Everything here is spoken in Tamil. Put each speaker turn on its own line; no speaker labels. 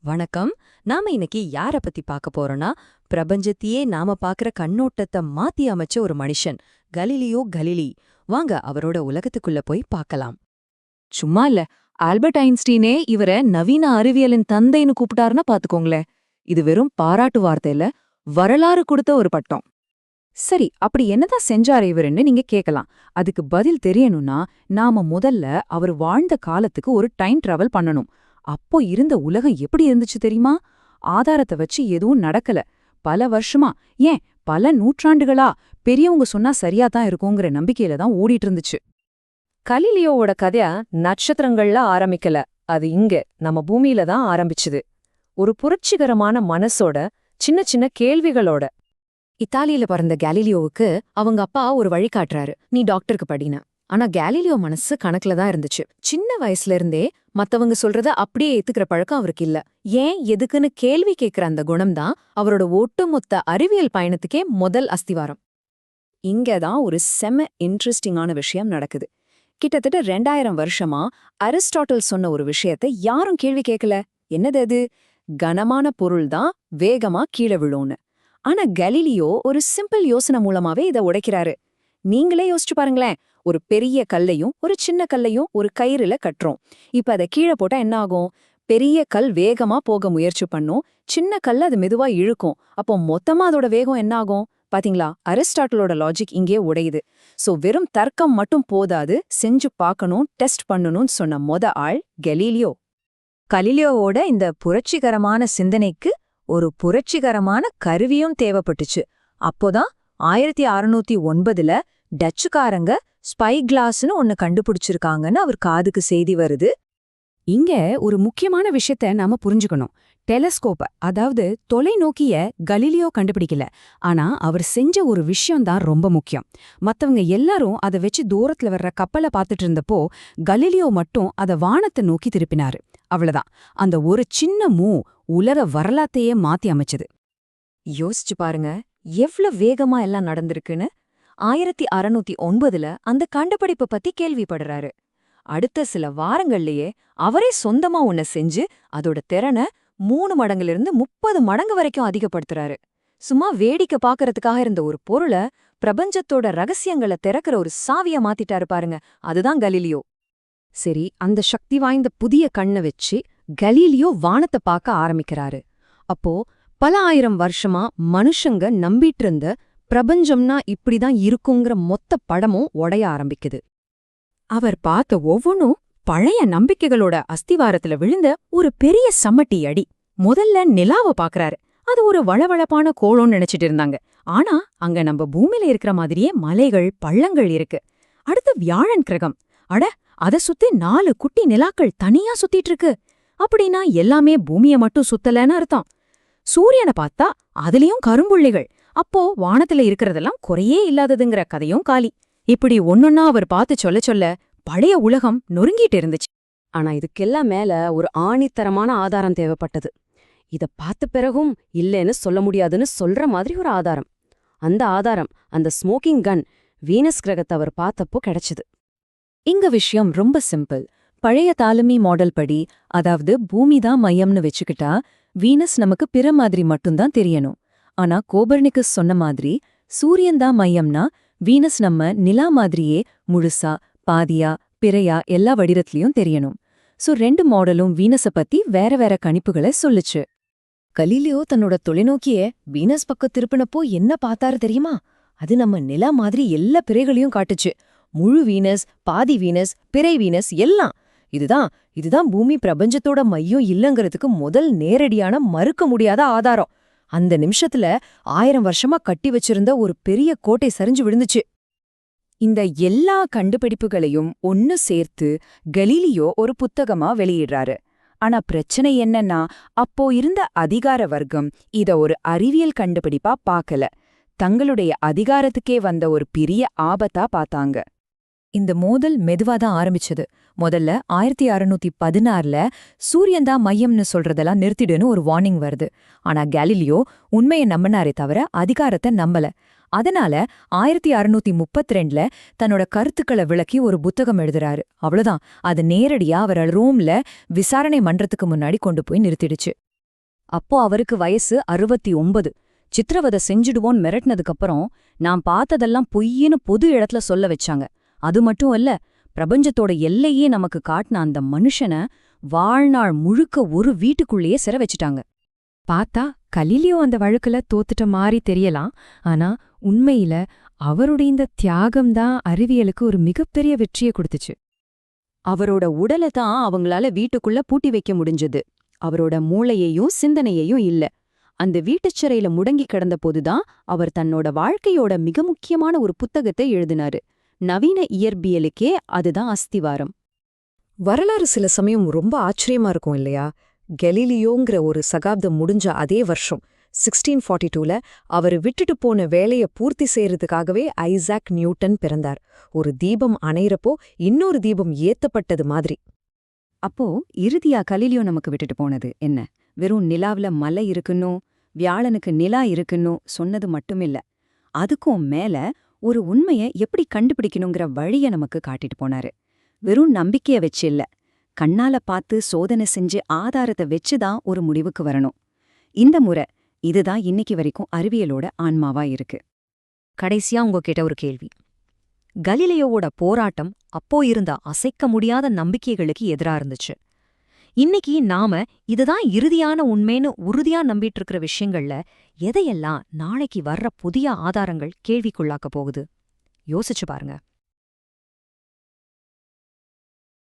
வணக்கம். நாம இன்னைக்கு யார பத்தி பார்க்க போறோம்னா, பிரபஞ்சத்தையே நாம பார்க்கற கண்ணோட்டத்தை மாத்தி அமைச்ச ஒரு மனுஷன், கலீலியோ கலிலி. வாங்க அவரோட உலகத்துக்குள்ள போய் பார்க்கலாம்.
சும்மா இல்ல, ஆல்பர்ட் ஐன்ஸ்டீனே இவர நவீன அறிவியலின் தந்தைன்னு கூப்பிட்டாருன்னா பாத்துக்கோங்களேன். இது வெறும் பாராட்டு வார்த்தை இல்ல, வரலாறு கொடுத்த ஒரு பட்டம். சரி, அப்படி என்னதான் செஞ்சாரு இவருன்னு நீங்க கேட்கலாம். அதுக்கு பதில் தெரியணும்னா நாம முதல்ல அவர் வாழ்ந்த காலத்துக்கு ஒரு டைம் டிராவல் பண்ணணும். அப்போ இருந்த உலகம் எப்படி இருந்துச்சு தெரியுமா? ஆதாரத்தை வச்சு எதுவும் நடக்கல. பல வருஷமா, ஏன் பல நூற்றாண்டுகளா பெரியவங்க சொன்னா சரியாதான் இருக்குங்கிற நம்பிக்கையில தான் ஓடிட்டு இருந்துச்சு. கலீலியோவோட கதையா நட்சத்திரங்கள்ல ஆரம்பிக்கல, அது இங்க நம்ம பூமியில தான் ஆரம்பிச்சுது. ஒரு புரட்சிகரமான மனசோட, சின்ன சின்ன கேள்விகளோட. இத்தாலியில பிறந்த கேலிலியோவுக்கு அவங்க அப்பா ஒரு வழி காட்டுறாரு, நீ டாக்டருக்கு படின. ஆனா கேலிலியோ மனசு கணக்குல தான் இருந்துச்சு. சின்ன வயசுல இருந்தே மத்தவங்க சொல்றத அப்படியே ஏத்துக்கிற பழக்கம் அவருக்கு இல்ல. ஏன் எதுக்குன்னு கேள்வி கேட்கிற அந்த குணம் தான் அவரோட ஒட்டுமொத்த அறிவியல் பயணத்துக்கே முதல் அஸ்திவாரம். இங்கதான் ஒரு செம இன்ட்ரெஸ்டிங்கான விஷயம் நடக்குது. கிட்டத்தட்ட 2000 வருஷமா அரிஸ்டாட்டில் சொன்ன ஒரு விஷயத்தை யாரும் கேள்வி கேட்கல. என்னது அது? கனமான பொருள் தான் வேகமா கீழே விழும்னு. ஆனா கலீலியோ ஒரு சிம்பிள் யோசனை மூலமாவே இதை உடைக்கிறாரு. நீங்களே யோசிச்சு பாருங்களேன், ஒரு பெரிய கல்லையும் ஒரு சின்ன கல்லையும் ஒரு கயிறுல கட்டுறோம். இப்ப அதை கீழே போட்டா என்ன ஆகும்? பெரிய கல் வேகமா போக முயற்சி பண்ணும், சின்ன கல் அது மெதுவா இழுக்கும். அப்போ மொத்தமா அதோட வேகம் என்ன ஆகும்? பாத்தீங்களா, அரிஸ்டாட்டிலோட லாஜிக் இங்கே உடையுது. சோ வெறும் தர்க்கம் மட்டும் போதாது, செஞ்சு பார்க்கணும், டெஸ்ட் பண்ணணும்னு சொன்ன ஆள் கலீலியோ.
கலீலியோவோட இந்த புரட்சிகரமான சிந்தனைக்கு ஒரு புரட்சிகரமான கருவியும் தேவைப்பட்டுச்சு. அப்போதான் 1609ல டச்சுக்காரங்க ஸ்பை கிளாஸ்னு ஒன்னு கண்டுபிடிச்சிருக்காங்கன்னு அவர் காதுக்கு செய்தி வருது.
இங்க ஒரு முக்கியமான விஷயத்த நாம புரிஞ்சுக்கணும். டெலஸ்கோப்ப, அதாவது தொலைநோக்கிய கலீலியோ கண்டுபிடிக்கல. ஆனா அவர் செஞ்ச ஒரு விஷயம்தான் ரொம்ப முக்கியம். மத்தவங்க எல்லாரும் அதை வச்சு தூரத்துல வர்ற கப்பலை பார்த்துட்டு இருந்தப்போ கலீலியோ மட்டும் அத வானத்தை நோக்கி திருப்பினாரு. அவ்வளவுதான். அந்த ஒரு சின்ன உலக வரலாத்தையே மாத்தி அமைச்சது.
யோசிச்சு பாருங்க, எவ்வளவு வேகமா எல்லாம் நடந்திருக்குன்னு. 1609ல அந்த கண்டுபிடிப்பை பத்தி கேள்விப்படுறாரு. அடுத்த சில வாரங்கள்லயே அவரே சொந்தமா ஒன்ன செஞ்சு அதோட திறனை 3 மடங்கிலிருந்து 30 மடங்கு வரைக்கும் அதிகப்படுத்துறாரு. சும்மா வேடிக்கை பாக்கறதுக்காக இருந்த ஒரு பொருளை பிரபஞ்சத்தோட ரகசியங்களை திறக்கிற ஒரு சாவிய மாத்திட்டாரு பாருங்க. அதுதான் கலீலியோ. சரி, அந்த சக்தி வாய்ந்த புதிய கண்ணை வச்சு கலீலியோ வானத்தை பார்க்க ஆரம்பிக்கிறாரு. அப்போ பல ஆயிரம் வருஷமா மனுஷங்க நம்பிட்டு இருந்த பிரபஞ்சம்னா இப்படிதான் இருக்குங்கிற மொத்த படமும் உடைய ஆரம்பிக்குது.
அவர் பார்த்த ஒவ்வொன்னும் பழைய நம்பிக்கைகளோட அஸ்திவாரத்துல விழுந்த ஒரு பெரிய சம்மட்டி அடி. முதல்ல நிலாவ பாக்குறாரு. அது ஒரு வளவளப்பான கோளம்னு நினைச்சிட்டு இருந்தாங்க. ஆனா அங்க நம்ம பூமியில இருக்கிற மாதிரியே மலைகள், பள்ளங்கள் இருக்கு. அடுத்து வியாழன் கிரகம். அட, அத சுத்தி 4 குட்டி நிலாக்கள் தனியா சுத்திட்டு இருக்கு. அப்படின்னா எல்லாமே பூமிய மட்டும் சுத்தலன்னு அர்த்தம். சூரியனை பார்த்தா அதுலயும் கரும்புள்ளிகள். அப்போ வானத்துல இருக்கிறதெல்லாம் குறையே இல்லாததுங்கிற கதையும் காலி. இப்படி ஒன்னொன்னா அவர் பார்த்து சொல்ல சொல்ல பழைய உலகம் நொறுங்கிட்டு இருந்துச்சு.
ஆனா இதுக்கெல்லாம் மேல ஒரு ஆணித்தரமான ஆதாரம் தேவைப்பட்டது. இத பார்த்த பிறகும் இல்லைன்னு சொல்ல முடியாதுன்னு சொல்ற மாதிரி ஒரு ஆதாரம். அந்த ஆதாரம், அந்த ஸ்மோக்கிங் கன், வீனஸ் கிரகத்தை அவர் பார்த்தப்போ கிடைச்சது. இங்க விஷயம் ரொம்ப சிம்பிள். பழைய தாலமி மாடல் படி, அதாவது பூமிதான் மையம்னு வச்சுக்கிட்டா வீனஸ் நமக்கு பிற மாதிரி மட்டும்தான் தெரியணும். ஆனா கோபர்னிக்கஸ் சொன்ன மாதிரி சூரியன்தான் மையம்னா வீனஸ் நம்ம நிலா மாதிரியே முழுசா, பாதியா, பிறையா எல்லா வடிவத்திலயும் தெரியணும். சோ 2 மாடலும் வீனஸ பத்தி வேற வேற கணிப்புகளை சொல்லுச்சு. கலீலியோ தன்னோட தொலைநோக்கிய வீனஸ் பக்கம் திருப்பினப்போ என்ன பார்த்தாரு தெரியுமா? அது நம்ம நிலா மாதிரி எல்லா பிறைகளையும் காட்டுச்சு. முழு வீனஸ், பாதி வீனஸ், பிறை வீனஸ் எல்லாம். இதுதான் பூமி பிரபஞ்சத்தோட மையம் இல்லங்கிறதுக்கு முதல் நேரடியான மறுக்க முடியாத ஆதாரம். அந்த நிமிஷத்துல 1000 வருஷமா கட்டி வச்சிருந்த ஒரு பெரிய கோட்டை சரிஞ்சு விழுந்துச்சு. இந்த எல்லா கண்டுபிடிப்புகளையும் ஒன்னு சேர்த்து கலீலியோ ஒரு புத்தகமா வெளியிடுறாரு. ஆனா பிரச்சனை என்னன்னா, அப்போ இருந்த அதிகார வர்க்கம் இத ஒரு அறிவியல் கண்டுபிடிப்பா பார்க்கல. தங்களுடைய அதிகாரத்துக்கே வந்த ஒரு பெரிய ஆபத்தா பார்த்தாங்க. இந்த மோதல் மெதுவாதான் ஆரம்பிச்சது. முதல்ல 1616ல சூரியன்தான் மையம்னு சொல்றதெல்லாம் நிறுத்திடுன்னு ஒரு வார்னிங் வருது. ஆனா கேலிலியோ உண்மையை நம்பினாரே தவிர அதிகாரத்தை நம்பல. அதனால 1632ல தன்னோட கருத்துக்களை விளக்கி ஒரு புத்தகம் எழுதுறாரு. அவ்வளவுதான். அது நேரடியா அவரை ரோம்ல விசாரணை மன்றத்துக்கு முன்னாடி கொண்டு போய் நிறுத்திடுச்சு.
அப்போ அவருக்கு வயசு 69. சித்திரவதை செஞ்சுடுவோன்னு மிரட்டினதுக்கப்புறம் நான் பார்த்ததெல்லாம் பொய்ன்னு பொது இடத்துல சொல்ல வச்சாங்க. அது மட்டும் இல்ல, பிரபஞ்சத்தோட எல்லையே நமக்கு காட்டின அந்த மனுஷன வாழ்நாள் முழுக்க ஒரு வீட்டுக்குள்ளேயே சிறை வச்சுட்டாங்க.
பார்த்தா கலீலியோ அந்த வழக்குல தோத்துட்ட மாதிரி தெரியலாம். ஆனா உண்மையில அவருடைய இந்த தியாகம்தான் அறிவியலுக்கு ஒரு மிகப்பெரிய வெற்றியை கொடுத்துச்சு.
அவரோட உடலை தான் அவங்களால வீட்டுக்குள்ள பூட்டி வைக்க முடிஞ்சது. அவரோட மூளையையும் சிந்தனையையும் இல்ல. அந்த வீட்டுச்சிறையில முடங்கி கிடந்த போதுதான் அவர் தன்னோட வாழ்க்கையோட மிக முக்கியமான ஒரு புத்தகத்தை எழுதினாரு. நவீன இயற்பியலுக்கே அதுதான் அஸ்திவாரம்.
வரலாறு சில சமயம் ரொம்ப ஆச்சரியமா இருக்கும் இல்லையா? கெலீலியோங்கிற ஒரு சகாப்தம் முடிஞ்ச அதே வருஷம் 1642ல அவர் விட்டுட்டு போன வேலைய பூர்த்தி செய்யறதுக்காகவே ஐசாக் நியூட்டன் பிறந்தார். ஒரு தீபம் அணையிறப்போ இன்னொரு தீபம் ஏத்தப்பட்டது மாதிரி.
அப்போ இறுதியா கலீலியோ நமக்கு விட்டுட்டு போனது என்ன? வெறும் நிலாவுல மலை இருக்குன்னோ வியாழனுக்கு நிலா இருக்குன்னோ சொன்னது மட்டுமில்ல. அதுக்கும் மேல ஒரு உண்மைய எப்படி கண்டுபிடிக்கணுங்கிற வழிய நமக்கு காட்டிட்டு போனாரு. வெறும் நம்பிக்கைய வச்சு இல்ல, கண்ணால பார்த்து சோதனை செஞ்சு ஆதாரத்தை வச்சுதான் ஒரு முடிவுக்கு வரணும். இந்த முறை இதுதான் இன்னைக்கு வரைக்கும் அறிவியலோட ஆன்மாவா இருக்கு.
கடைசியா உங்ககிட்ட ஒரு கேள்வி. கலீலியோவோட போராட்டம் அப்போ இருந்த அசைக்க முடியாத நம்பிக்கைகளுக்கு எதிரா இருந்துச்சு. இன்னைக்கு நாம இதுதான் இறுதியான உண்மைன்னு உறுதியா நம்பிட்டு இருக்கிற விஷயங்கள்ல எதையெல்லாம் நாளைக்கு வர்ற புதிய ஆதாரங்கள் கேள்விக்குள்ளாக்க போகுது? யோசிச்சு பாருங்க.